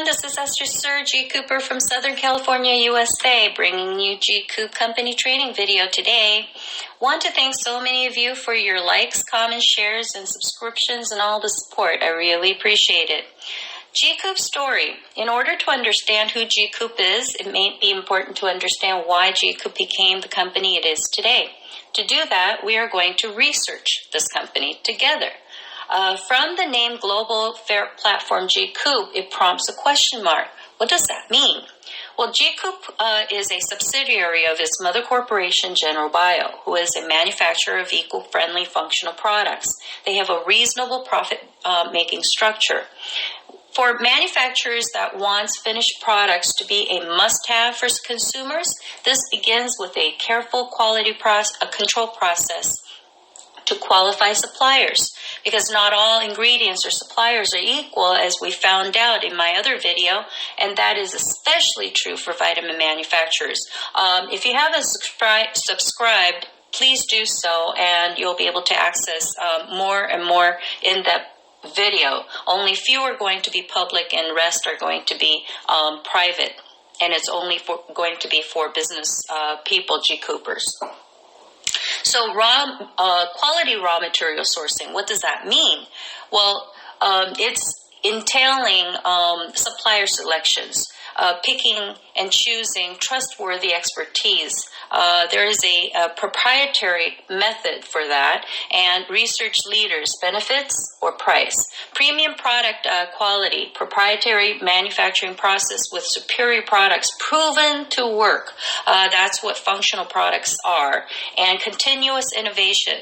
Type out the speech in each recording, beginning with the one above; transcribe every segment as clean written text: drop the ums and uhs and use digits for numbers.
This is Esther Suhr, G-Cooper from Southern California, USA, bringing you G-Coop Company Training video today. Want to thank so many of you for your likes, comments, shares, and subscriptions and all the support. I really appreciate it. G-Coop story. In order to understand who G-Coop is, it may be important to understand why G-Coop became the company it is today. To do that, we are going to research this company together. From the name Global Fair Platform G-Coop, it prompts a question mark. What does that mean? Well, G-Coop is a subsidiary of its mother corporation, General Bio, who is a manufacturer of eco-friendly functional products. They have a reasonable profit-making structure. For manufacturers that wants finished products to be a must-have for consumers, this begins with a careful quality control process to qualify suppliers, because not all ingredients or suppliers are equal, as we found out in my other video, and that is especially true for vitamin manufacturers. If you haven't subscribed, please do so, and you'll be able to access more and more in-depth video. Only few are going to be public, and rest are going to be private, and it's only going to be for business people, G-Coopers. So quality raw material sourcing, what does that mean? Well, it's entailing supplier selections, picking and choosing trustworthy expertise. There is a proprietary method for that, and research leaders, benefits or price. Premium product quality, proprietary manufacturing process with superior products proven to work. That's what functional products are. And continuous innovation,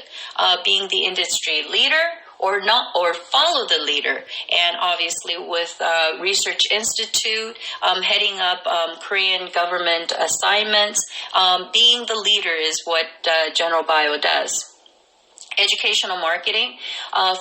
being the industry leader, or not, or follow the leader. And obviously with Research Institute, heading up Korean government assignments, being the leader is what General Bio does. Educational marketing,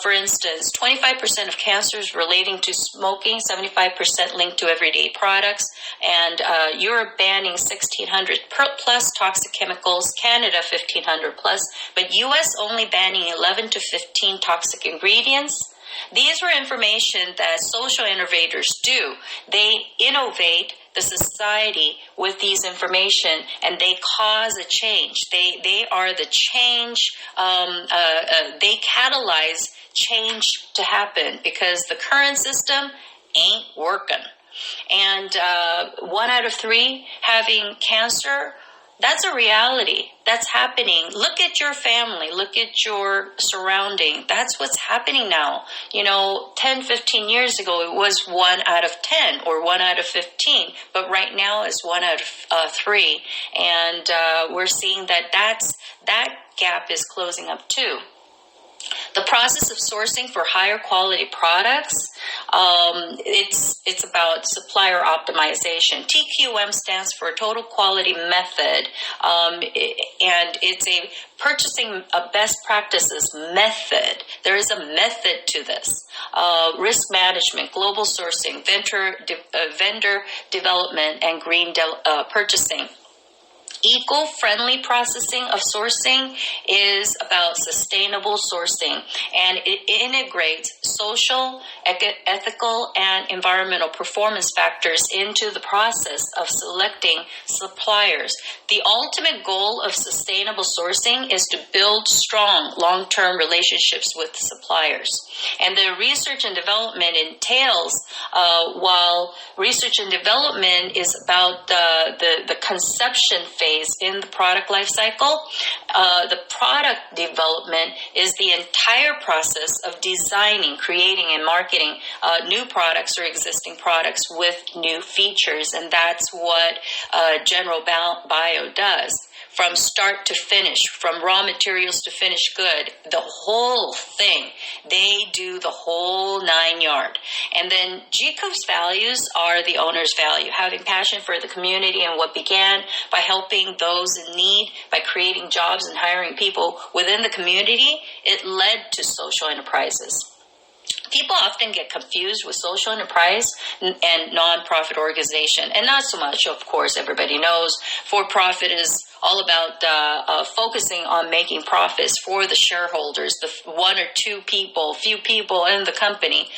for instance, 25% of cancers relating to smoking, 75% linked to everyday products, and Europe banning 1,600 plus toxic chemicals, Canada 1,500 plus, but US only banning 11 to 15 toxic ingredients. These were information that social innovators do. They innovate the society with these information, and they cause a change. They are the change. They catalyze change to happen, because the current system ain't working. And 1 out of 3 having cancer, that's a reality. That's happening. Look at your family. Look at your surrounding. That's what's happening now. 10, 15 years ago, it was 1 out of 10 or 1 out of 15. But right now, it's 1 out of 3. And we're seeing that gap is closing up too. The process of sourcing for higher quality products, it's about supplier optimization. TQM stands for Total Quality Method, and it's a purchasing best practices method. There is a method to this. Risk management, global sourcing, vendor development, and green purchasing. Eco-friendly processing of sourcing is about sustainable sourcing, and it integrates social, ethical, and environmental performance factors into the process of selecting suppliers. The ultimate goal of sustainable sourcing is to build strong long-term relationships with suppliers. And the research and development entails, while research and development is about the conception phase in the product life cycle, the product development is the entire process of designing, creating, and marketing new products or existing products with new features. And that's what General Bio does. From start to finish, from raw materials to finished good, the whole thing. They do the whole 9 yards. And then G-Coop's values are the owner's value, having passion for the community, and what began by helping those in need, by creating jobs and hiring people within the community, it led to social enterprises. People often get confused with social enterprise and nonprofit organization, and not so much. Of course, everybody knows for-profit is all about focusing on making profits for the shareholders, the one or two people, few people in the company.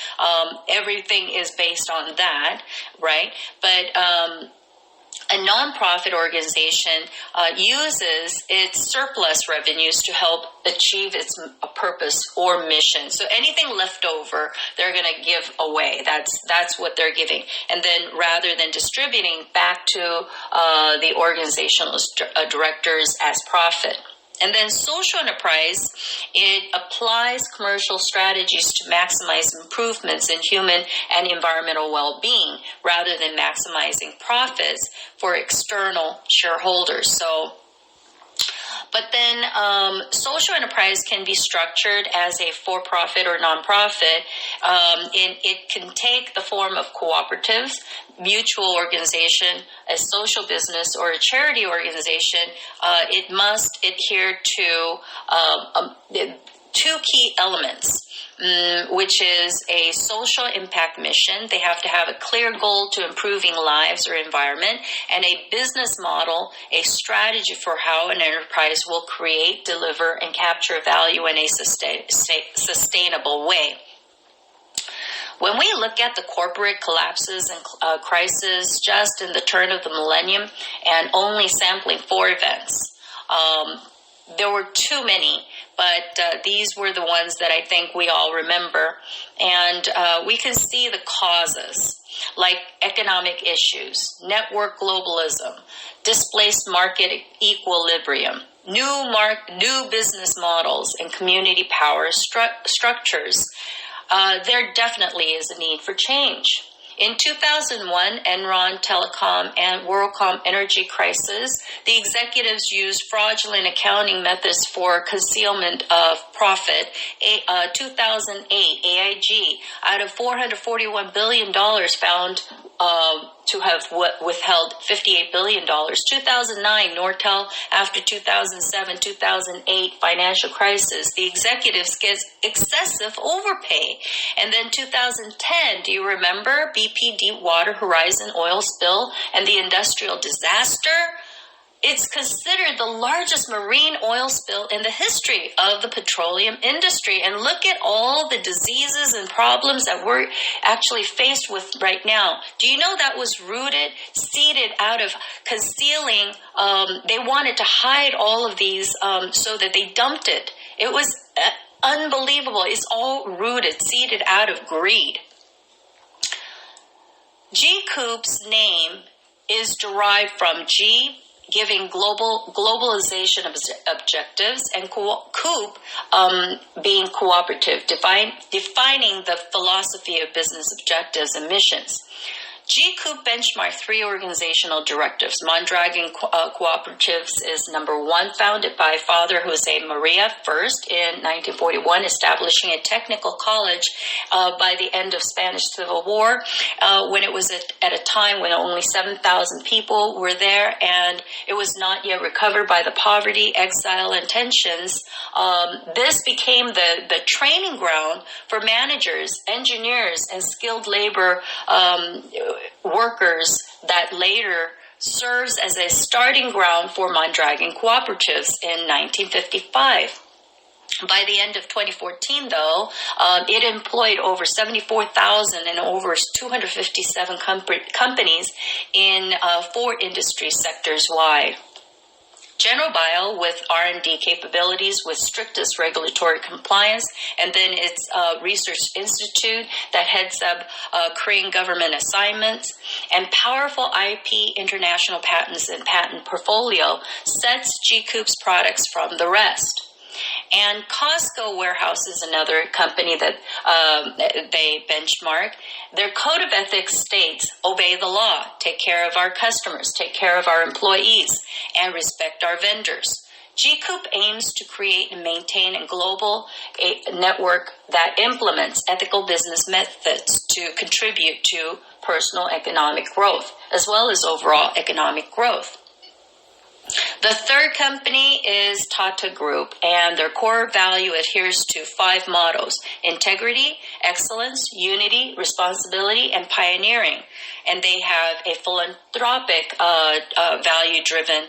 Everything is based on that, right? But a nonprofit organization uses its surplus revenues to help achieve its purpose or mission. So anything left over, they're going to give away. That's what they're giving. And then rather than distributing back to the organizational directors as profit. And then social enterprise, it applies commercial strategies to maximize improvements in human and environmental well-being rather than maximizing profits for external shareholders. But then social enterprise can be structured as a for-profit or nonprofit. It can take the form of cooperatives, mutual organization, a social business, or a charity organization. It must adhere to two key elements, which is a social impact mission. They have to have a clear goal to improving lives or environment, and a business model, a strategy for how an enterprise will create, deliver, and capture value in a sustainable way. When we look at the corporate collapses and crises just in the turn of the millennium and only sampling 4 events, there were too many, but these were the ones that I think we all remember. And we can see the causes, like economic issues, network globalism, displaced market equilibrium, new business models, and community power structures. There definitely is a need for change. In 2001, Enron, Telecom, and WorldCom energy crisis, the executives used fraudulent accounting methods for concealment of profit. 2008, AIG, out of $441 billion, found to have withheld $58 billion. 2009, Nortel, after 2007, 2008 financial crisis, the executives get excessive overpay. And then 2010, do you remember BP Deepwater Horizon oil spill and the industrial disaster? It's considered the largest marine oil spill in the history of the petroleum industry. And look at all the diseases and problems that we're actually faced with right now. Do you know that was seeded out of concealing? They wanted to hide all of these so that they dumped it. It was unbelievable. It's all seeded out of greed. GCoop's name is derived from G, giving globalization objectives, and COOP being cooperative, defining the philosophy of business objectives and missions. GCoop benchmarked 3 organizational directives. Mondragon Cooperatives is number 1, founded by Father Jose Maria first in 1941, establishing a technical college by the end of Spanish Civil War, when it was at a time when only 7,000 people were there, and it was not yet recovered by the poverty, exile, and tensions. This became the training ground for managers, engineers, and skilled labor workers that later serves as a starting ground for Mondragon Cooperatives in 1955. By the end of 2014, though, it employed over 74,000 and over 257 companies in 4 industry sectors wide. General Bio with R&D capabilities with strictest regulatory compliance, and then its research institute that heads up Korean government assignments, and powerful IP, international patents, and patent portfolio sets GCoop's products from the rest. And Costco Warehouse is another company that they benchmark. Their code of ethics states, obey the law, take care of our customers, take care of our employees, and respect our vendors. GCoop aims to create and maintain a global network that implements ethical business methods to contribute to personal economic growth, as well as overall economic growth. The third company is Tata Group, and their core value adheres to 5 mottos: integrity, excellence, unity, responsibility, and pioneering. And they have a philanthropic, value-driven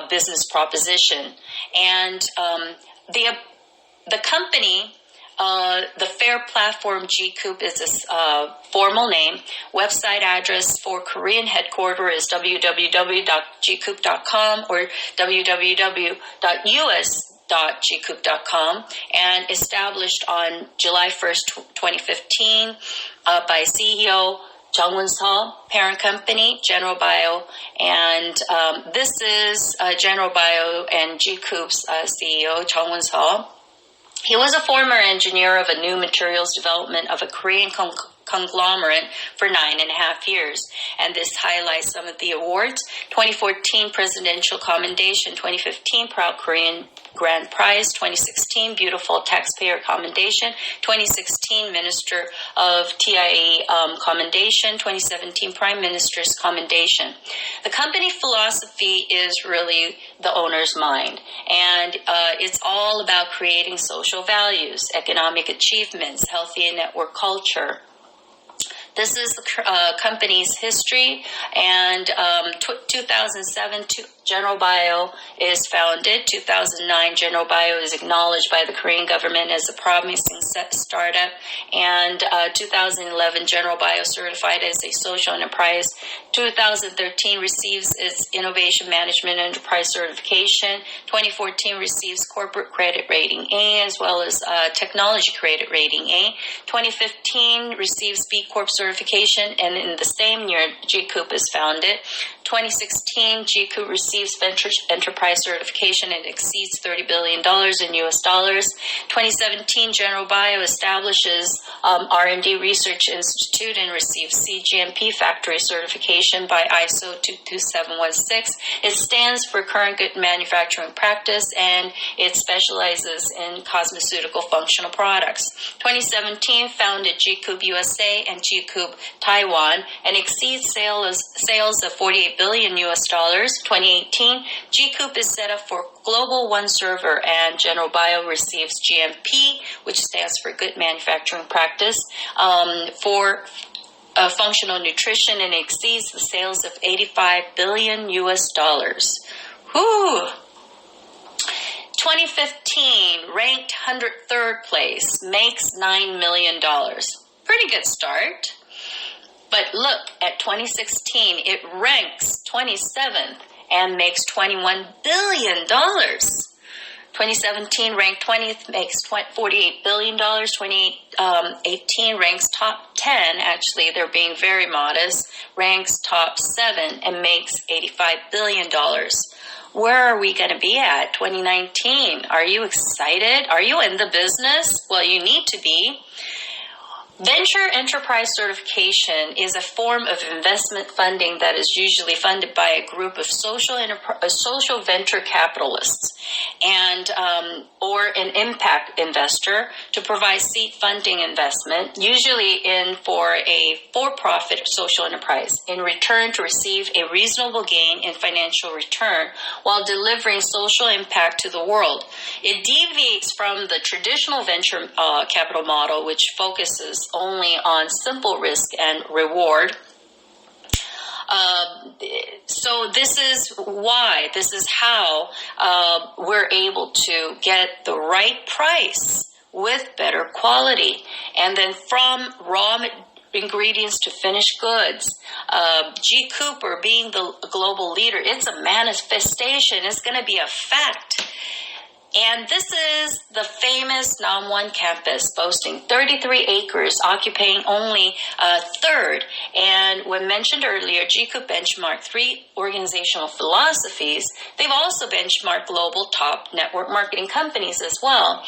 business proposition. And the company, the FAIR platform GCoop is its formal name. Website address for Korean headquarters is www.gcoop.com or www.us.gcoop.com, and established on July 1st, 2015 by CEO Jung Won-seo, parent company General Bio, and this is General Bio and GCoop's CEO Jung Won-seo. He was a former engineer of a new materials development of a Korean conglomerate for 9.5 years. And this highlights some of the awards: 2014 Presidential Commendation, 2015 Proud Korean Grand Prize, 2016 Beautiful Taxpayer Commendation, 2016 Minister of TIE Commendation, 2017 Prime Minister's Commendation. The company philosophy is really the owner's mind, and it's all about creating social values, economic achievements, healthy network culture. This is the company's history, and 2007, General Bio is founded. 2009, General Bio is acknowledged by the Korean government as a promising startup, and 2011, General Bio certified as a social enterprise. 2013 receives its Innovation Management Enterprise certification. 2014 receives Corporate Credit Rating A as well as Technology Credit Rating A. 2015 receives B Corp certification, and in the same year, GCoop is founded. 2016, GCoop receives Venture Enterprise certification and exceeds $30 billion in US dollars. 2017, General Bio establishes R&D Research Institute and receives CGMP factory certification by ISO 22716. It stands for Current Good Manufacturing Practice, and it specializes in cosmeceutical functional products. 2017, founded GCoop USA and GCoop Taiwan, and exceeds sales of 48 billion US dollars. 2018, GCoop is set up for Global One Server, and General Bio receives GMP, which stands for Good Manufacturing Practice, for functional nutrition, and exceeds the sales of 85 billion US dollars. Whoo! 2015, ranked 103rd place, makes $9 million. Pretty good start. But look, at 2016, it ranks 27th and makes $21 billion. 2017 ranked 20th, makes $48 billion. 2018 ranks top 10. Actually, they're being very modest. Ranks top 7 and makes $85 billion. Where are we going to be at 2019? Are you excited? Are you in the business? Well, you need to be. Venture enterprise certification is a form of investment funding that is usually funded by a group of social venture capitalists and or an impact investor to provide seed funding investment, usually for a for-profit social enterprise, in return to receive a reasonable gain in financial return while delivering social impact to the world. It deviates from the traditional venture capital model, which focuses only on simple risk and reward. So this is how we're able to get the right price with better quality. And then from raw ingredients to finished goods, GCoop, being the global leader, it's a manifestation. It's going to be a fact. And this is the famous Namwon campus, boasting 33 acres, occupying only a third. And when mentioned earlier, GCoop benchmarked 3 organizational philosophies. They've also benchmarked global top network marketing companies as well.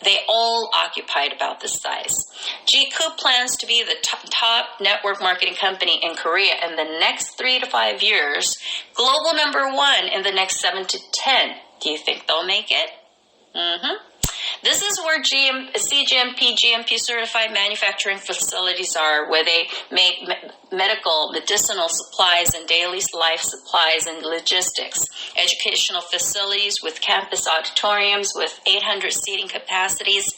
They all occupied about this size. GCoop plans to be the top network marketing company in Korea in the next 3 to 5 years, global number 1 in the next 7 to 10. Do you think they'll make it? This is where CGMP, GMP certified manufacturing facilities are, where they make medical, medicinal supplies and daily life supplies and logistics. Educational facilities with campus auditoriums with 800 seating capacities.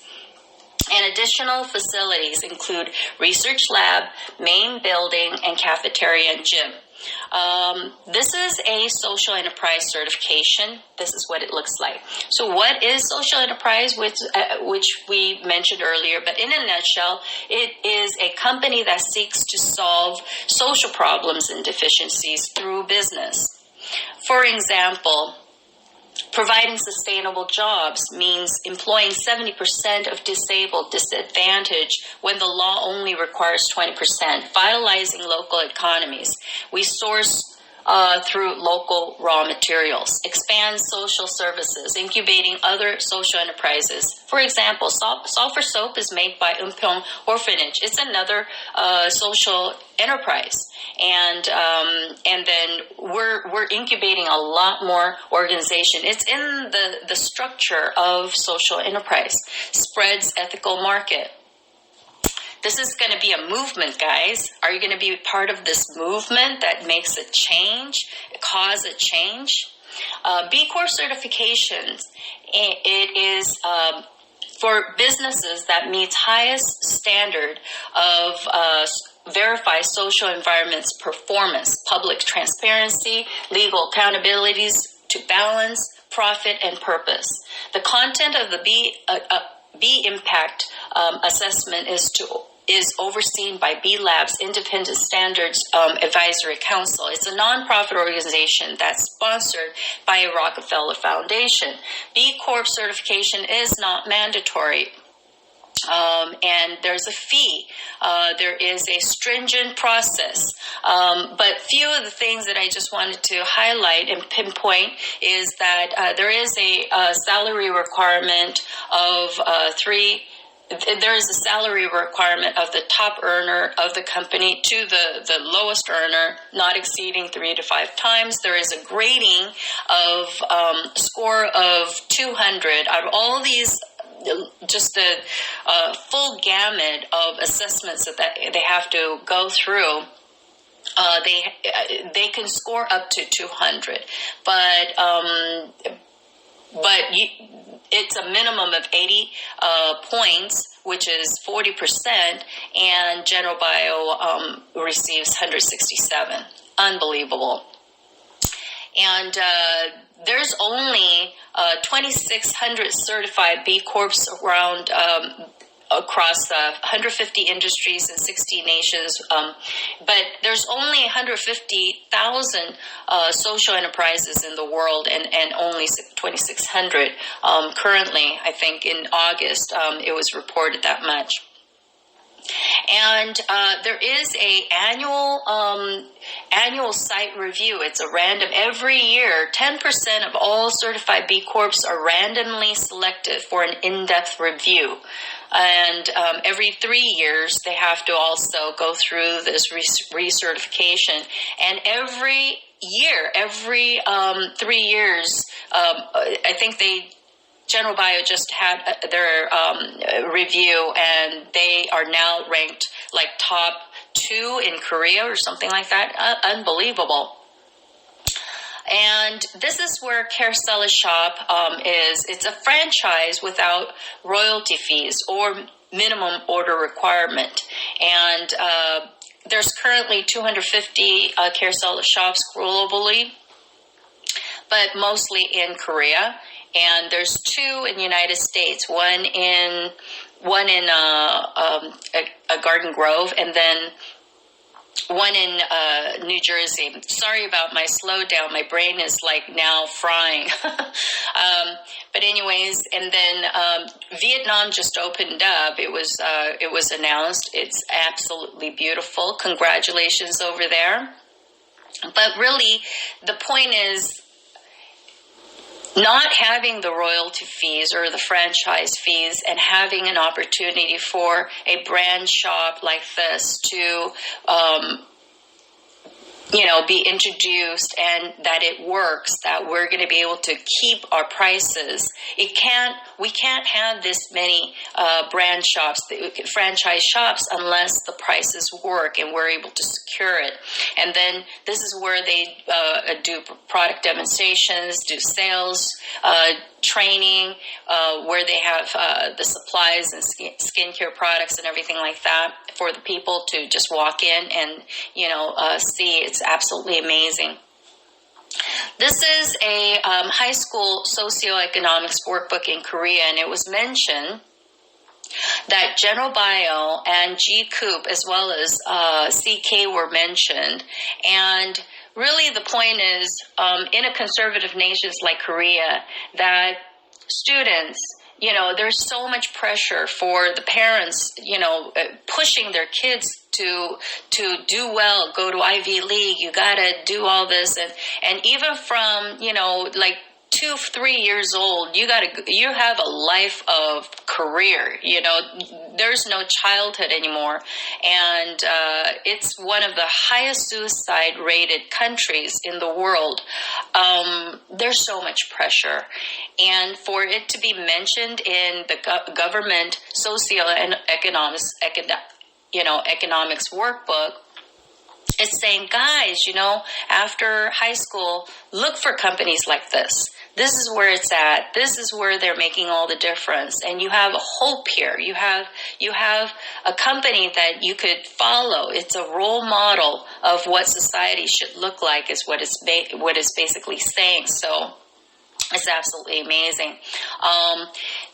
And additional facilities include research lab, main building, and cafeteria and gym. This is a social enterprise certification. This is what it looks like. So what is social enterprise, which we mentioned earlier, but in a nutshell, it is a company that seeks to solve social problems and deficiencies through business. For example, providing sustainable jobs means employing 70% of disabled, disadvantaged, when the law only requires 20%, vitalizing local economies. We source through local raw materials, expand social services, incubating other social enterprises. For example, sulfur soap is made by Umpyeong Orphanage. It's another social enterprise. And then we're incubating a lot more organization. It's in the structure of social enterprise. Spreads ethical market. This is going to be a movement, guys. Are you going to be part of this movement that makes a change, cause a change? B Corp certifications. It is for businesses that meets highest standard of verify social environment's performance, public transparency, legal accountabilities to balance profit and purpose. The content of the B impact assessment is overseen by B Lab's Independent Standards Advisory Council. It's a nonprofit organization that's sponsored by a Rockefeller Foundation. B Corp certification is not mandatory. And there's a fee. There is a stringent process. But few of the things that I just wanted to highlight and pinpoint is that there is a salary requirement of there is a salary requirement of the top earner of the company to the lowest earner, not exceeding 3 to 5 times. There is a grading of score of 200. Out of all these, just the full gamut of assessments that they have to go through, they can score up to 200, but it's a minimum of 80 points, which is 40%, and General Bio receives 167. Unbelievable. And there's only 2,600 certified B Corps around across 150 industries in 60 nations, but there's only 150,000 social enterprises in the world, and only 2,600 currently. I think in August it was reported that much. And there is a annual site review. It's a random every year. 10% of all certified B Corps are randomly selected for an in-depth review. And every 3 years, they have to also go through this recertification. And every year, every 3 years, I think General Bio just had their review, and they are now ranked like top 2 in Korea or something like that. Unbelievable. And this is where Carousel Shop is. It's a franchise without royalty fees or minimum order requirement. And there's currently 250 Carousel shops globally, but mostly in Korea. And there's 2 in the United States, one in a Garden Grove, and then one in New Jersey. Sorry about my slowdown. My brain is like now frying. But anyways, and then Vietnam just opened up. It was announced. It's absolutely beautiful. Congratulations over there. But really, the point is, not having the royalty fees or the franchise fees and having an opportunity for a brand shop like this to, be introduced, and that it works, that we're going to be able to keep our prices. It can't we can't have this many brand shops, franchise shops, unless the prices work and we're able to secure it. And then this is where they do product demonstrations, do sales, training, where they have the supplies and skincare products and everything like that for the people to just walk in and, see. It's absolutely amazing. This is a high school socioeconomics workbook in Korea, and it was mentioned that General Bio and GCoop as well as CK were mentioned. And really the point is, in a conservative nations like Korea, that students, there's so much pressure for the parents, pushing their kids to do well, go to Ivy League, you gotta do all this, and even from, like 2-3 years old, you have a life of career, there's no childhood anymore. And it's one of the highest suicide rated countries in the world. There's so much pressure. And for it to be mentioned in the government socioeconomics, economics workbook, it's saying, guys, after high school, look for companies like this. This is where it's at. This is where they're making all the difference. And you have a hope here. You have a company that you could follow. It's a role model of what society should look like, is what it's basically saying. So it's absolutely amazing.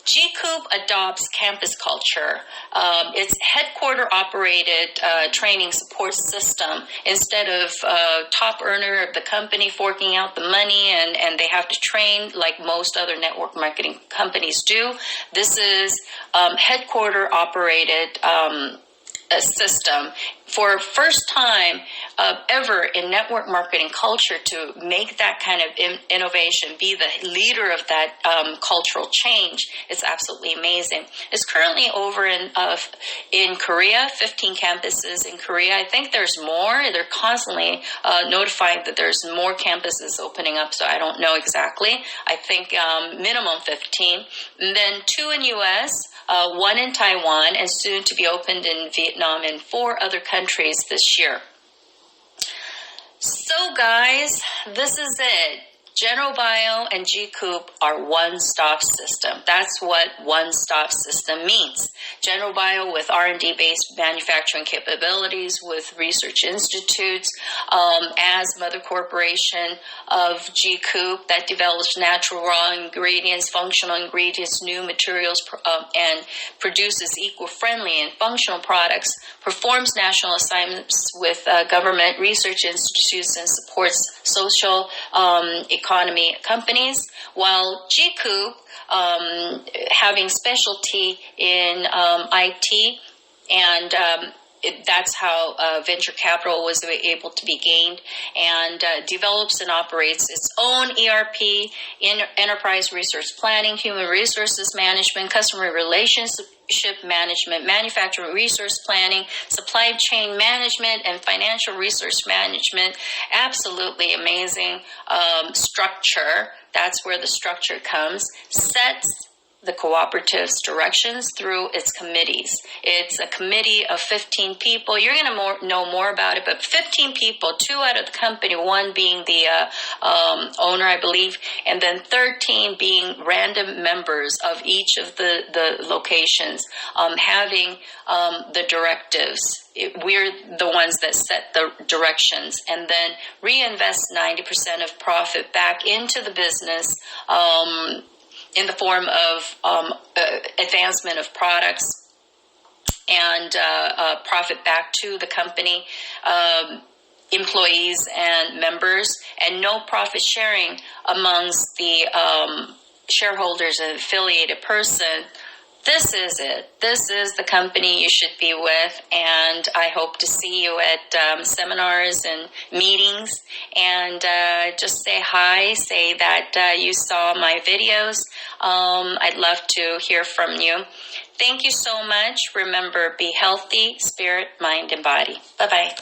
GCoop adopts campus culture. It's headquarter-operated training support system. Instead of top earner of the company forking out the money and they have to train like most other network marketing companies do, this is headquarter-operated a system for first time ever in network marketing culture to make that kind of innovation, be the leader of that cultural change. It's absolutely amazing. It's currently over in Korea, 15 campuses in Korea. I think there's more. They're constantly notifying that there's more campuses opening up, so I don't know exactly. I think minimum 15. And then 2 in U.S., 1 in Taiwan, and soon to be opened in Vietnam and 4 other countries this year. So guys, this is it. General Bio and GCoop are one-stop system. That's what one-stop system means. General Bio with R&D-based manufacturing capabilities, with research institutes, as mother corporation of GCoop that develops natural raw ingredients, functional ingredients, new materials, and produces eco-friendly and functional products, performs national assignments with government research institutes, and supports social economy companies, while GCoop having specialty in IT, and that's how venture capital was able to be gained, and develops and operates its own ERP, enterprise resource planning, human resources management, customer relationship management, manufacturing resource planning, supply chain management, and financial resource management. Absolutely amazing structure. That's where the structure comes. Sets the cooperative's directions through its committees. It's a committee of 15 people. You're going to know more about it, but 15 people, 2 out of the company, 1 being the owner, I believe, and then 13 being random members of each of the locations, having the directives. We're the ones that set the directions, and then reinvest 90% of profit back into the business, in the form of advancement of products and profit back to the company, employees and members, and no profit sharing amongst the shareholders and affiliated person. This is it. This is the company you should be with, and I hope to see you at seminars and meetings, and just say hi, say that you saw my videos. I'd love to hear from you. Thank you so much. Remember, be healthy, spirit, mind, and body. Bye-bye.